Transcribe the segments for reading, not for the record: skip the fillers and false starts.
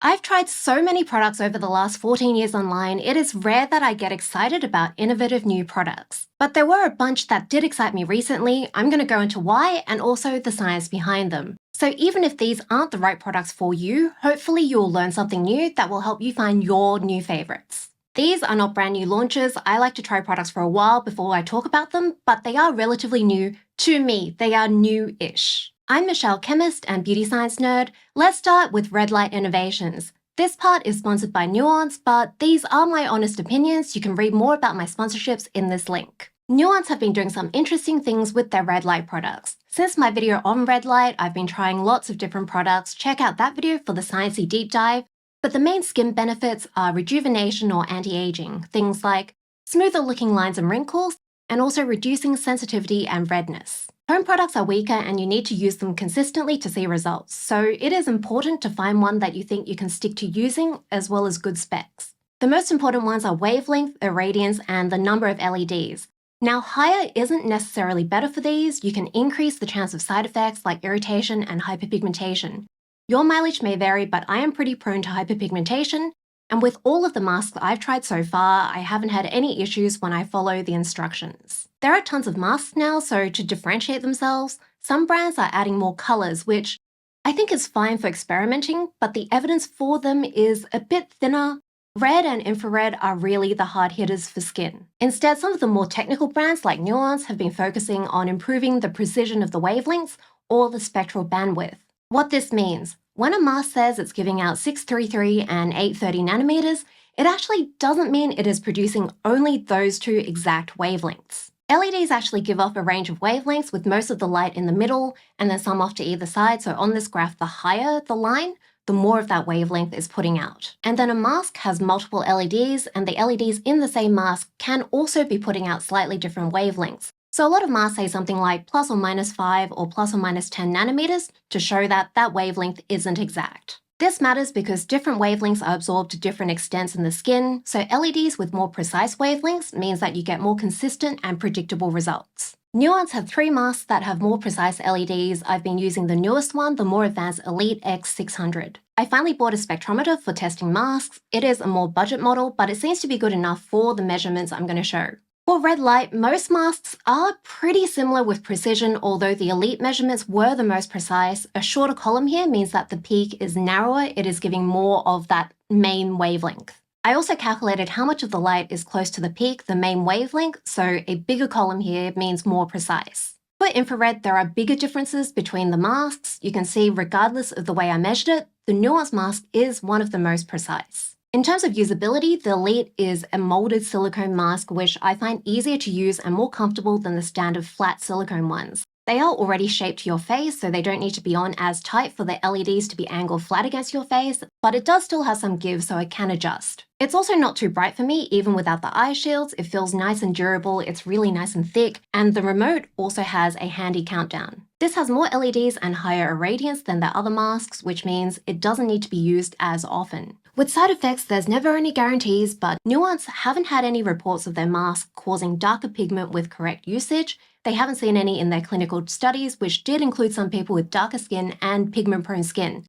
I've tried so many products over the last 14 years online, it is rare that I get excited about innovative new products. But there were a bunch that did excite me recently. I'm going to go into why and also the science behind them. So even if these aren't the right products for you, hopefully you'll learn something new that will help you find your new favorites. These are not brand new launches. I like to try products for a while before I talk about them, but they are relatively new to me. They are new-ish. I'm Michelle, chemist and beauty science nerd. Let's start with Red Light Innovations. This part is sponsored by Nooance, but these are my honest opinions. You can read more about my sponsorships in this link. Nooance have been doing some interesting things with their red light products. Since my video on red light, I've been trying lots of different products. Check out that video for the sciencey deep dive. But the main skin benefits are rejuvenation or anti-aging, things like smoother looking lines and wrinkles, and also reducing sensitivity and redness. Home products are weaker and you need to use them consistently to see results, so it is important to find one that you think you can stick to using as well as good specs. The most important ones are wavelength, irradiance, and the number of LEDs. Now, higher isn't necessarily better for these. You can increase the chance of side effects like irritation and hyperpigmentation. Your mileage may vary, but I am pretty prone to hyperpigmentation, and with all of the masks I've tried so far, I haven't had any issues when I follow the instructions. There are tons of masks now, so to differentiate themselves, some brands are adding more colors, which I think is fine for experimenting, but the evidence for them is a bit thinner. Red and infrared are really the hard hitters for skin. Instead, some of the more technical brands like Nooance have been focusing on improving the precision of the wavelengths or the spectral bandwidth. What this means, when a mask says it's giving out 633 and 830 nanometers, it actually doesn't mean it is producing only those two exact wavelengths. LEDs actually give off a range of wavelengths with most of the light in the middle and then some off to either side, so on this graph the higher the line, the more of that wavelength is putting out. And then a mask has multiple LEDs, and the LEDs in the same mask can also be putting out slightly different wavelengths. So a lot of masks say something like plus or minus 5 or plus or minus 10 nanometers to show that that wavelength isn't exact. This matters because different wavelengths are absorbed to different extents in the skin, so LEDs with more precise wavelengths means that you get more consistent and predictable results. Nooance have 3 masks that have more precise LEDs. I've been using the newest one, the more advanced Elite X600. I finally bought a spectrometer for testing masks. It is a more budget model, but it seems to be good enough for the measurements I'm going to show. For red light, most masks are pretty similar with precision, although the Elite measurements were the most precise. A shorter column here means that the peak is narrower. It is giving more of that main wavelength. I also calculated how much of the light is close to the peak, the main wavelength, so a bigger column here means more precise. For infrared, there are bigger differences between the masks. You can see regardless of the way I measured it, the Nooance mask is one of the most precise. In terms of usability, the Elite is a molded silicone mask, which I find easier to use and more comfortable than the standard flat silicone ones. They are already shaped to your face, so they don't need to be on as tight for the LEDs to be angled flat against your face, but it does still have some give, so it can adjust. It's also not too bright for me, even without the eye shields. It feels nice and durable, it's really nice and thick, and the remote also has a handy countdown. This has more LEDs and higher irradiance than the other masks, which means it doesn't need to be used as often. With side effects, there's never any guarantees, but Nooance haven't had any reports of their mask causing darker pigment with correct usage. They haven't seen any in their clinical studies, which did include some people with darker skin and pigment-prone skin.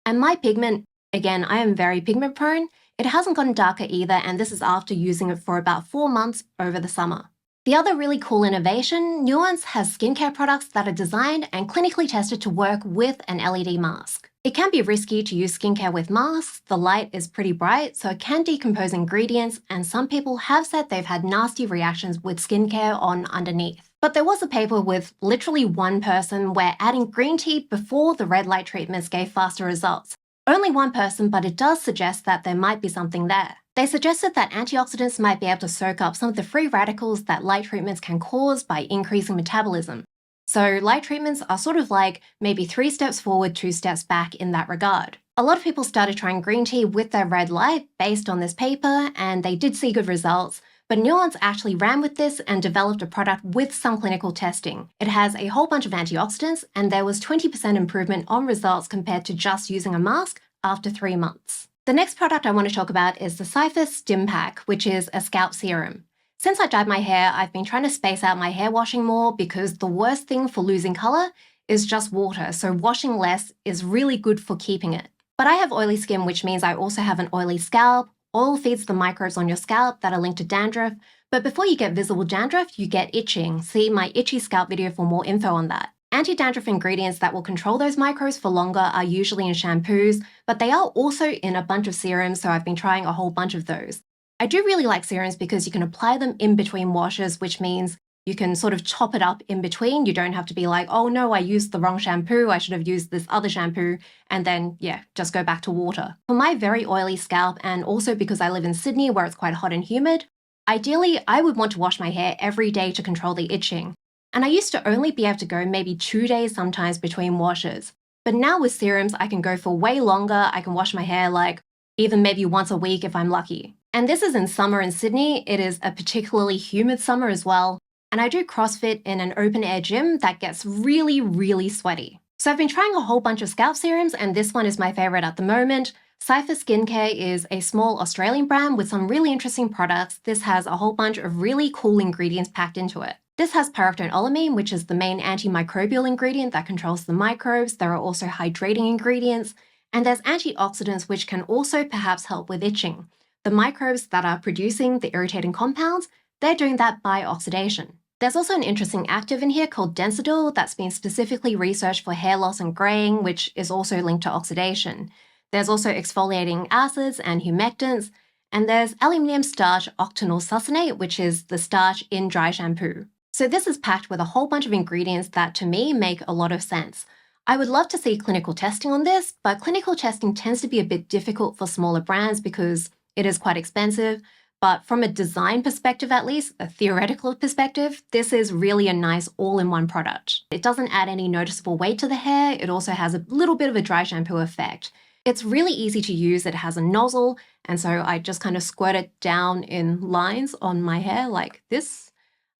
And my pigment, again, I am very pigment-prone, it hasn't gotten darker either, and this is after using it for about 4 months over the summer. The other really cool innovation, Nooance has skincare products that are designed and clinically tested to work with an LED mask. It can be risky to use skincare with masks. The light is pretty bright, so it can decompose ingredients, and some people have said they've had nasty reactions with skincare on underneath. But there was a paper with literally one person where adding green tea before the red light treatments gave faster results. Only one person, but it does suggest that there might be something there. They suggested that antioxidants might be able to soak up some of the free radicals that light treatments can cause by increasing metabolism. So light treatments are sort of like maybe 3 steps forward, 2 steps back in that regard. A lot of people started trying green tea with their red light based on this paper, and they did see good results. But Nooance actually ran with this and developed a product with some clinical testing. It has a whole bunch of antioxidants, and there was 20% improvement on results compared to just using a mask after 3 months. The next product I want to talk about is the Cipher Stimpack, which is a scalp serum. Since I dyed my hair, I've been trying to space out my hair washing more because the worst thing for losing color is just water, so washing less is really good for keeping it. But I have oily skin, which means I also have an oily scalp. Oil feeds the microbes on your scalp that are linked to dandruff, but before you get visible dandruff, you get itching. See my itchy scalp video for more info on that. Anti-dandruff ingredients that will control those microbes for longer are usually in shampoos, but they are also in a bunch of serums, so I've been trying a whole bunch of those. I do really like serums because you can apply them in between washes, which means you can sort of chop it up in between. You don't have to be like, oh no, I used the wrong shampoo, I should have used this other shampoo, and then, yeah, just go back to water. For my very oily scalp, and also because I live in Sydney where it's quite hot and humid, ideally, I would want to wash my hair every day to control the itching. And I used to only be able to go maybe 2 days sometimes between washes. But now with serums, I can go for way longer. I can wash my hair like even maybe once a week if I'm lucky. And this is in summer in Sydney. It is a particularly humid summer as well. And I do CrossFit in an open air gym that gets really, really sweaty. So I've been trying a whole bunch of scalp serums, and this one is my favorite at the moment. Cipher Skincare is a small Australian brand with some really interesting products. This has a whole bunch of really cool ingredients packed into it. This has pyrophenolamine, which is the main antimicrobial ingredient that controls the microbes. There are also hydrating ingredients, and there's antioxidants, which can also perhaps help with itching. The microbes that are producing the irritating compounds, they're doing that by oxidation. There's also an interesting active in here called Densidil that's been specifically researched for hair loss and graying, which is also linked to oxidation. There's also exfoliating acids and humectants, and there's aluminium starch octanyl succinate, which is the starch in dry shampoo. So this is packed with a whole bunch of ingredients that to me make a lot of sense. I would love to see clinical testing on this, but clinical testing tends to be a bit difficult for smaller brands because it is quite expensive. But from a design perspective, at least, a theoretical perspective, this is really a nice all-in-one product. It doesn't add any noticeable weight to the hair. It also has a little bit of a dry shampoo effect. It's really easy to use. It has a nozzle, and so I just kind of squirt it down in lines on my hair like this.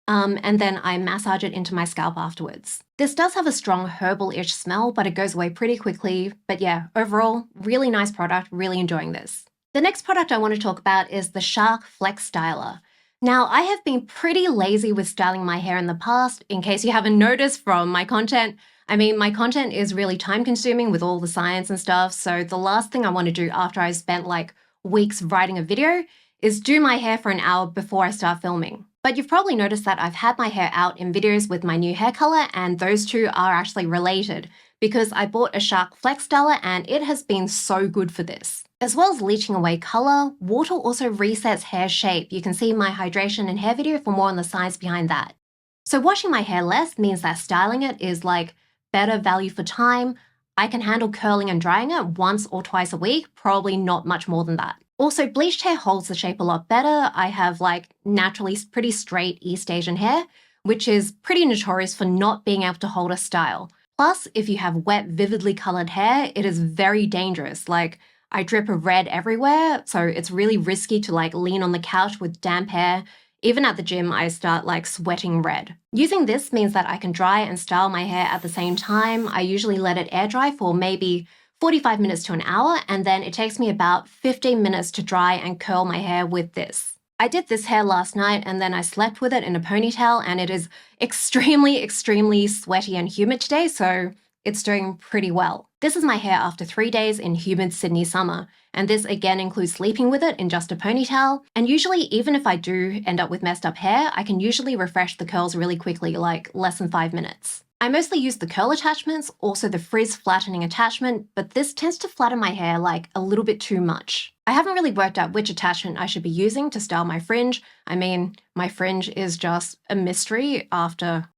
And then I massage it into my scalp afterwards. This does have a strong herbal-ish smell, but it goes away pretty quickly. But yeah, overall, really nice product, really enjoying this. The next product I want to talk about is the Shark Flex Styler. Now, I have been pretty lazy with styling my hair in the past, in case you haven't noticed from my content. I mean, my content is really time-consuming with all the science and stuff, so the last thing I want to do after I've spent like weeks writing a video is do my hair for an hour before I start filming. But you've probably noticed that I've had my hair out in videos with my new hair color, and those two are actually related because I bought a Shark Flex Styler and it has been so good for this. As well as leaching away color, water also resets hair shape. You can see my hydration and hair video for more on the science behind that. So washing my hair less means that styling it is like better value for time. I can handle curling and drying it once or twice a week, probably not much more than that. Also, bleached hair holds the shape a lot better. I have like naturally pretty straight East Asian hair, which is pretty notorious for not being able to hold a style. Plus, if you have wet, vividly colored hair, it is very dangerous. Like, I drip of red everywhere, so it's really risky to like lean on the couch with damp hair. Even at the gym, I start like sweating red. Using this means that I can dry and style my hair at the same time. I usually let it air dry for maybe 45 minutes to an hour, and then it takes me about 15 minutes to dry and curl my hair with this. I did this hair last night and then I slept with it in a ponytail, and it is extremely, extremely sweaty and humid today, so it's doing pretty well. This is my hair after 3 days in humid Sydney summer, and this again includes sleeping with it in just a ponytail. And usually, even if I do end up with messed up hair, I can usually refresh the curls really quickly, like less than 5 minutes. I mostly use the curl attachments, also the frizz flattening attachment, but this tends to flatten my hair like a little bit too much. I haven't really worked out which attachment I should be using to style my fringe. I mean, my fringe is just a mystery after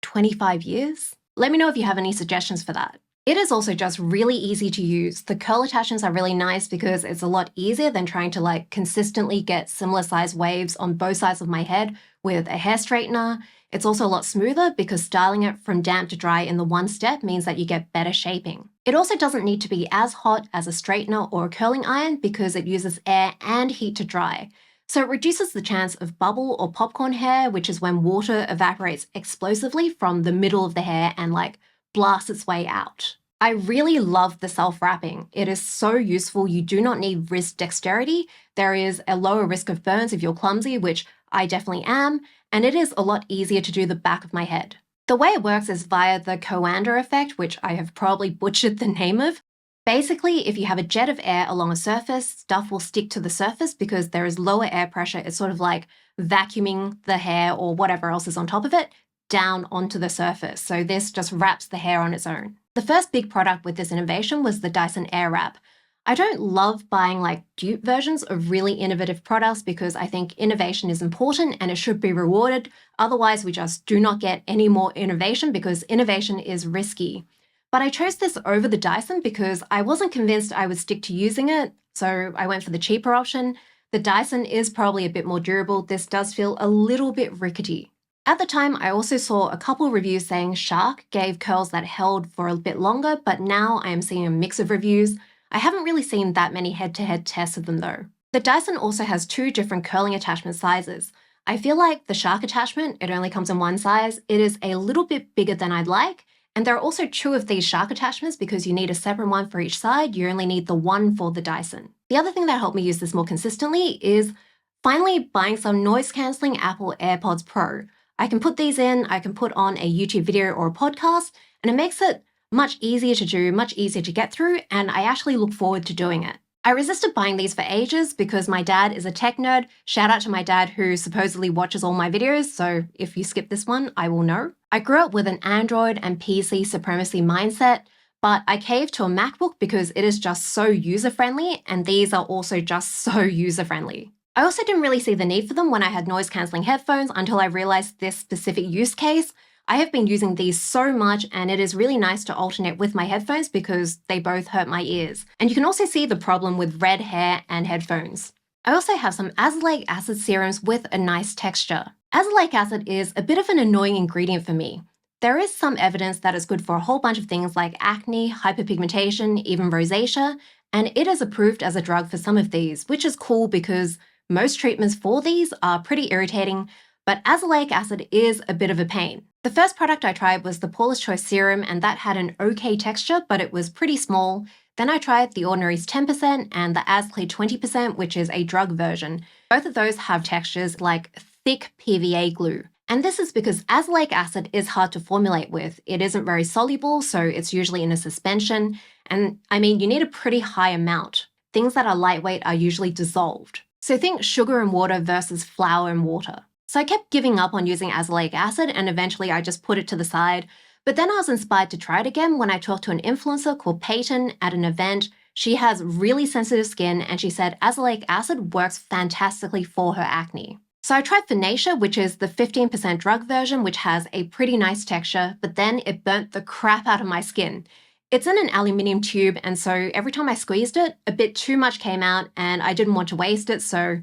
25 years. Let me know if you have any suggestions for that. It is also just really easy to use. The curl attachments are really nice because it's a lot easier than trying to like consistently get similar size waves on both sides of my head with a hair straightener. It's also a lot smoother because styling it from damp to dry in the one step means that you get better shaping. It also doesn't need to be as hot as a straightener or a curling iron because it uses air and heat to dry. So it reduces the chance of bubble or popcorn hair, which is when water evaporates explosively from the middle of the hair and like blasts its way out. I really love the self-wrapping. It is so useful. You do not need wrist dexterity. There is a lower risk of burns if you're clumsy, which I definitely am, and it is a lot easier to do the back of my head. The way it works is via the Coanda effect, which I have probably butchered the name of, Basically, if you have a jet of air along a surface, stuff will stick to the surface because there is lower air pressure. It's sort of like vacuuming the hair or whatever else is on top of it down onto the surface. So this just wraps the hair on its own. The first big product with this innovation was the Dyson Airwrap. I don't love buying like dupe versions of really innovative products because I think innovation is important and it should be rewarded. Otherwise, we just do not get any more innovation because innovation is risky. But I chose this over the Dyson because I wasn't convinced I would stick to using it, so I went for the cheaper option. The Dyson is probably a bit more durable. This does feel a little bit rickety. At the time, I also saw a couple reviews saying Shark gave curls that held for a bit longer, but now I am seeing a mix of reviews. I haven't really seen that many head-to-head tests of them though. The Dyson also has two different curling attachment sizes. I feel like the Shark attachment, it only comes in one size. It is a little bit bigger than I'd like. And there are also two of these Shark attachments because you need a separate one for each side. You only need the one for the Dyson. The other thing that helped me use this more consistently is finally buying some noise-cancelling Apple AirPods Pro. I can put these in, I can put on a YouTube video or a podcast, and it makes it much easier to do, much easier to get through, and I actually look forward to doing it. I resisted buying these for ages because my dad is a tech nerd. Shout out to my dad who supposedly watches all my videos, so if you skip this one, I will know. I grew up with an Android and PC supremacy mindset, but I caved to a MacBook because it is just so user-friendly, and these are also just so user-friendly. I also didn't really see the need for them when I had noise-cancelling headphones until I realized this specific use case. I have been using these so much, and it is really nice to alternate with my headphones because they both hurt my ears. And you can also see the problem with red hair and headphones. I also have some azelaic acid serums with a nice texture. Azelaic acid is a bit of an annoying ingredient for me. There is some evidence that it's good for a whole bunch of things like acne, hyperpigmentation, even rosacea, and it is approved as a drug for some of these, which is cool because most treatments for these are pretty irritating, but azelaic acid is a bit of a pain. The first product I tried was the Paula's Choice Serum, and that had an okay texture, but it was pretty small. Then I tried the Ordinary's 10% and the Asclear 20%, which is a drug version. Both of those have textures like thick PVA glue. And this is because azelaic acid is hard to formulate with. It isn't very soluble, so it's usually in a suspension. And I mean, you need a pretty high amount. Things that are lightweight are usually dissolved. So think sugar and water versus flour and water. So I kept giving up on using azelaic acid, and eventually I just put it to the side. But then I was inspired to try it again when I talked to an influencer called Peyton at an event. She has really sensitive skin, and she said azelaic acid works fantastically for her acne. So I tried Fenacia, which is the 15% drug version, which has a pretty nice texture, but then it burnt the crap out of my skin. It's in an aluminium tube, and so every time I squeezed it, a bit too much came out, and I didn't want to waste it, so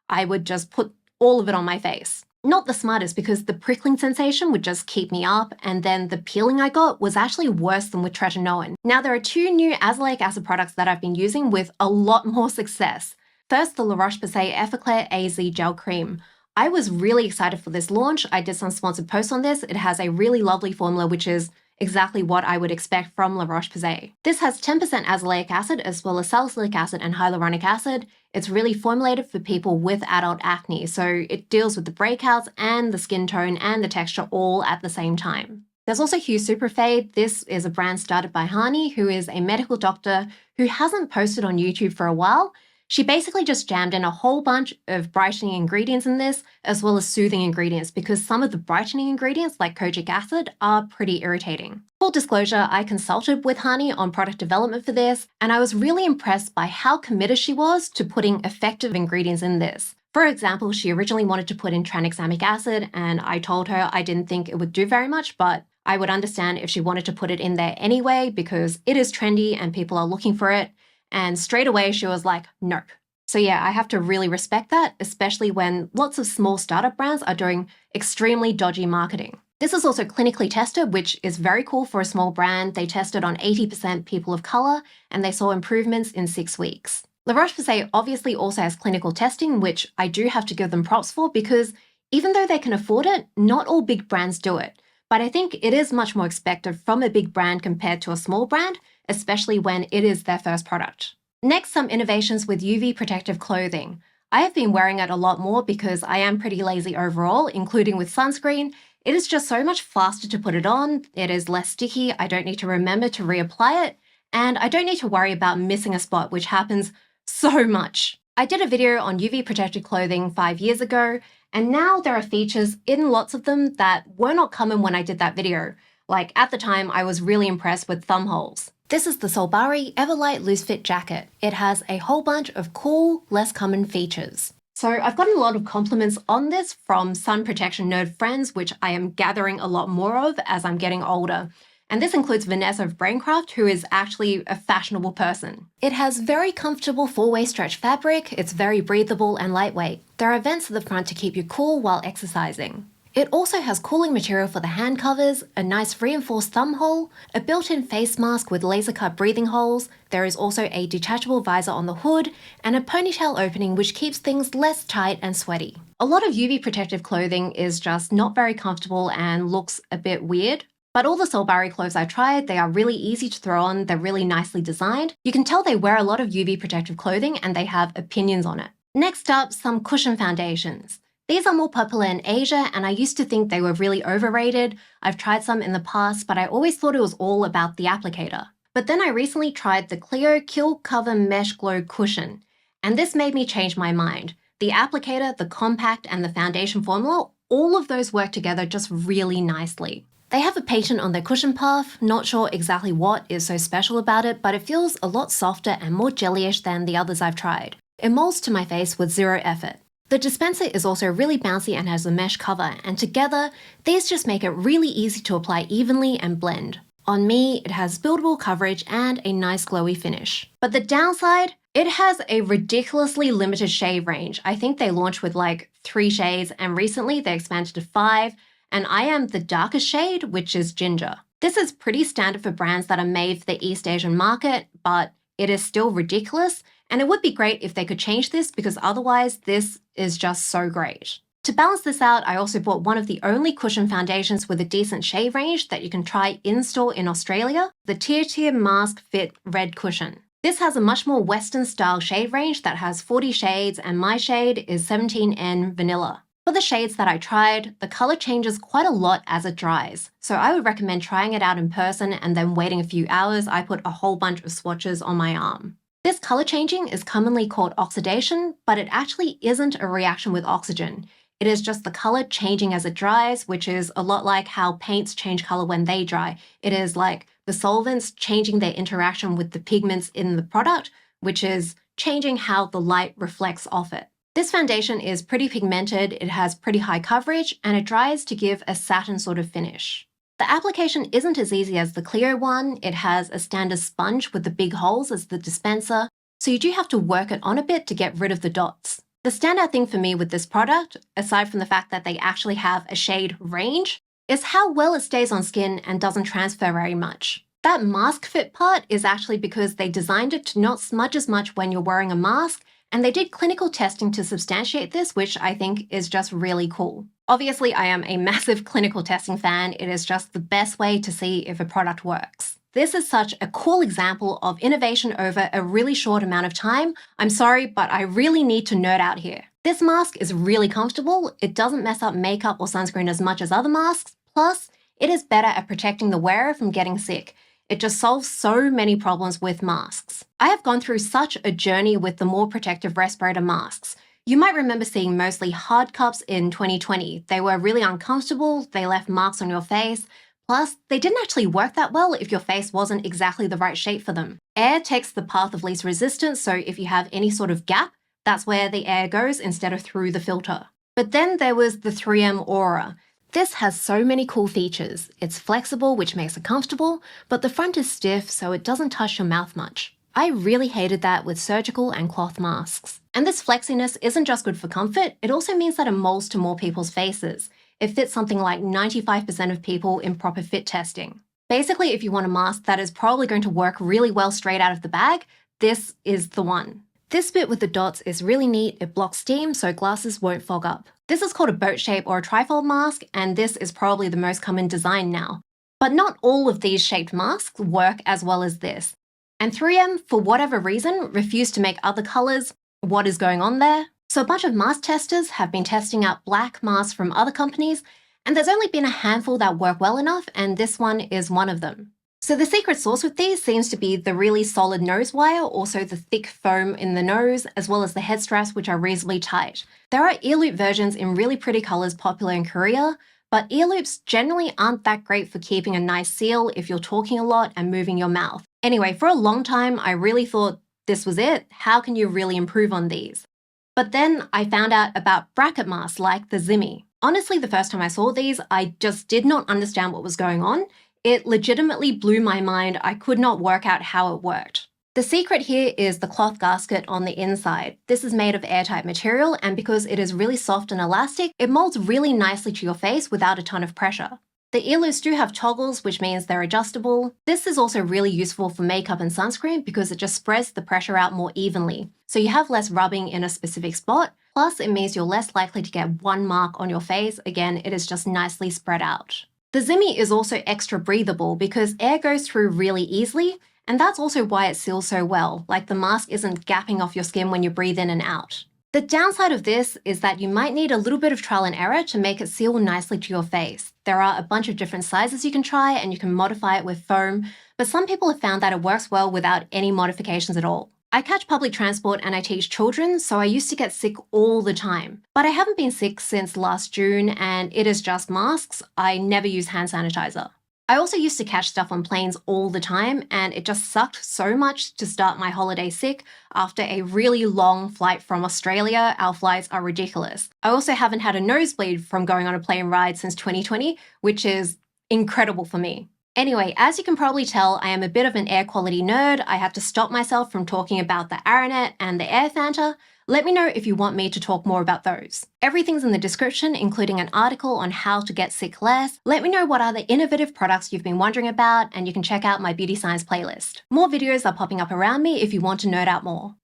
I would just put all of it on my face. Not the smartest because the prickling sensation would just keep me up, and then the peeling I got was actually worse than with tretinoin. Now there are two new azelaic acid products that I've been using with a lot more success. First, the La Roche-Posay Effaclar AZ Gel Cream. I was really excited for this launch. I did some sponsored posts on this. It has a really lovely formula, which is exactly what I would expect from La Roche-Posay. This has 10% azelaic acid as well as salicylic acid and hyaluronic acid. It's really formulated for people with adult acne, so it deals with the breakouts and the skin tone and the texture all at the same time. There's also Hue Superfade. This is a brand started by Hani, who is a medical doctor who hasn't posted on YouTube for a while. She basically just jammed in a whole bunch of brightening ingredients in this, as well as soothing ingredients, because some of the brightening ingredients, like kojic acid, are pretty irritating. Full disclosure, I consulted with Hani on product development for this, and I was really impressed by how committed she was to putting effective ingredients in this. For example, she originally wanted to put in tranexamic acid, and I told her I didn't think it would do very much, but I would understand if she wanted to put it in there anyway, because it is trendy and people are looking for it. And straight away, she was like, nope. So yeah, I have to really respect that, especially when lots of small startup brands are doing extremely dodgy marketing. This is also clinically tested, which is very cool for a small brand. They tested on 80% people of color, and they saw improvements in 6 weeks. La Roche-Posay obviously also has clinical testing, which I do have to give them props for because even though they can afford it, not all big brands do it. But I think it is much more expected from a big brand compared to a small brand, especially when it is their first product. Next, some innovations with UV protective clothing. I have been wearing it a lot more because I am pretty lazy overall, including with sunscreen. It is just so much faster to put it on, it is less sticky, I don't need to remember to reapply it, and I don't need to worry about missing a spot, which happens so much. I did a video on UV protected clothing 5 years ago, and now there are features in lots of them that were not common when I did that video. Like, at the time, I was really impressed with thumb holes. This is the Solbari Everlight Loose Fit Jacket. It has a whole bunch of cool, less common features. So I've gotten a lot of compliments on this from sun protection nerd friends, which I am gathering a lot more of as I'm getting older. And this includes Vanessa of Braincraft, who is actually a fashionable person. It has very comfortable 4-way stretch fabric, it's very breathable and lightweight. There are vents at the front to keep you cool while exercising. It also has cooling material for the hand covers, a nice reinforced thumb hole, a built-in face mask with laser-cut breathing holes, there is also a detachable visor on the hood, and a ponytail opening which keeps things less tight and sweaty. A lot of UV protective clothing is just not very comfortable and looks a bit weird. But all the Solbari clothes I tried, they are really easy to throw on, they're really nicely designed. You can tell they wear a lot of UV protective clothing and they have opinions on it. Next up, some cushion foundations. These are more popular in Asia, and I used to think they were really overrated. I've tried some in the past, but I always thought it was all about the applicator. But then I recently tried the Clio Kill Cover Mesh Glow Cushion, and this made me change my mind. The applicator, the compact, and the foundation formula, all of those work together just really nicely. They have a patent on their cushion puff, not sure exactly what is so special about it, but it feels a lot softer and more jellyish than the others I've tried. It molds to my face with zero effort. The dispenser is also really bouncy and has a mesh cover, and together, these just make it really easy to apply evenly and blend. On me, it has buildable coverage and a nice glowy finish. But the downside? It has a ridiculously limited shade range. I think they launched with like 3 shades, and recently they expanded to 5, and I am the darkest shade, which is ginger. This is pretty standard for brands that are made for the East Asian market, but it is still ridiculous, and it would be great if they could change this because otherwise this is just so great. To balance this out, I also bought one of the only cushion foundations with a decent shade range that you can try in-store in Australia, the Tirtir Mask Fit Red Cushion. This has a much more Western style shade range that has 40 shades, and my shade is 17N Vanilla. For the shades that I tried, the color changes quite a lot as it dries, so I would recommend trying it out in person and then waiting a few hours. I put a whole bunch of swatches on my arm. This color changing is commonly called oxidation, but it actually isn't a reaction with oxygen. It is just the color changing as it dries, which is a lot like how paints change color when they dry. It is like the solvents changing their interaction with the pigments in the product, which is changing how the light reflects off it. This foundation is pretty pigmented, it has pretty high coverage, and it dries to give a satin sort of finish. The application isn't as easy as the Clio one. It has a standard sponge with the big holes as the dispenser, so you do have to work it on a bit to get rid of the dots. The standout thing for me with this product, aside from the fact that they actually have a shade range, is how well it stays on skin and doesn't transfer very much. That mask fit part is actually because they designed it to not smudge as much when you're wearing a mask, and they did clinical testing to substantiate this, which I think is just really cool. Obviously, I am a massive clinical testing fan. It is just the best way to see if a product works. This is such a cool example of innovation over a really short amount of time. I'm sorry, but I really need to nerd out here. This mask is really comfortable. It doesn't mess up makeup or sunscreen as much as other masks. Plus, it is better at protecting the wearer from getting sick. It just solves so many problems with masks. I have gone through such a journey with the more protective respirator masks. You might remember seeing mostly hard cups in 2020. They were really uncomfortable, they left marks on your face, plus they didn't actually work that well if your face wasn't exactly the right shape for them. Air takes the path of least resistance, so if you have any sort of gap, that's where the air goes instead of through the filter. But then there was the 3M Aura. This has so many cool features. It's flexible, which makes it comfortable, but the front is stiff, so it doesn't touch your mouth much. I really hated that with surgical and cloth masks. And this flexiness isn't just good for comfort, it also means that it molds to more people's faces. It fits something like 95% of people in proper fit testing. Basically, if you want a mask that is probably going to work really well straight out of the bag, this is the one. This bit with the dots is really neat. It blocks steam so glasses won't fog up. This is called a boat shape or a trifold mask, and this is probably the most common design now. But not all of these shaped masks work as well as this. And 3M, for whatever reason, refused to make other colors. What is going on there? So a bunch of mask testers have been testing out black masks from other companies, and there's only been a handful that work well enough, and this one is one of them. So the secret sauce with these seems to be the really solid nose wire, also the thick foam in the nose, as well as the head straps, which are reasonably tight. There are earloop versions in really pretty colors popular in Korea, but earloops generally aren't that great for keeping a nice seal if you're talking a lot and moving your mouth. Anyway, for a long time, I really thought this was it. How can you really improve on these? But then I found out about bracket masks like the Zimi. Honestly, the first time I saw these, I just did not understand what was going on. It legitimately blew my mind. I could not work out how it worked. The secret here is the cloth gasket on the inside. This is made of airtight material, and because it is really soft and elastic, it molds really nicely to your face without a ton of pressure. The earloops do have toggles, which means they're adjustable. This is also really useful for makeup and sunscreen because it just spreads the pressure out more evenly. So you have less rubbing in a specific spot, plus it means you're less likely to get one mark on your face. Again, it is just nicely spread out. The Zimi is also extra breathable because air goes through really easily, and that's also why it seals so well, like the mask isn't gapping off your skin when you breathe in and out. The downside of this is that you might need a little bit of trial and error to make it seal nicely to your face. There are a bunch of different sizes you can try and you can modify it with foam, but some people have found that it works well without any modifications at all. I catch public transport and I teach children, so I used to get sick all the time. But I haven't been sick since last June and it is just masks. I never use hand sanitizer. I also used to catch stuff on planes all the time and it just sucked so much to start my holiday sick after a really long flight from Australia. Our flights are ridiculous. I also haven't had a nosebleed from going on a plane ride since 2020, which is incredible for me. Anyway, as you can probably tell, I am a bit of an air quality nerd. I had to stop myself from talking about the Aranet and the Air Fanta. Let me know if you want me to talk more about those. Everything's in the description, including an article on how to get sick less. Let me know what other innovative products you've been wondering about, and you can check out my beauty science playlist. More videos are popping up around me if you want to nerd out more.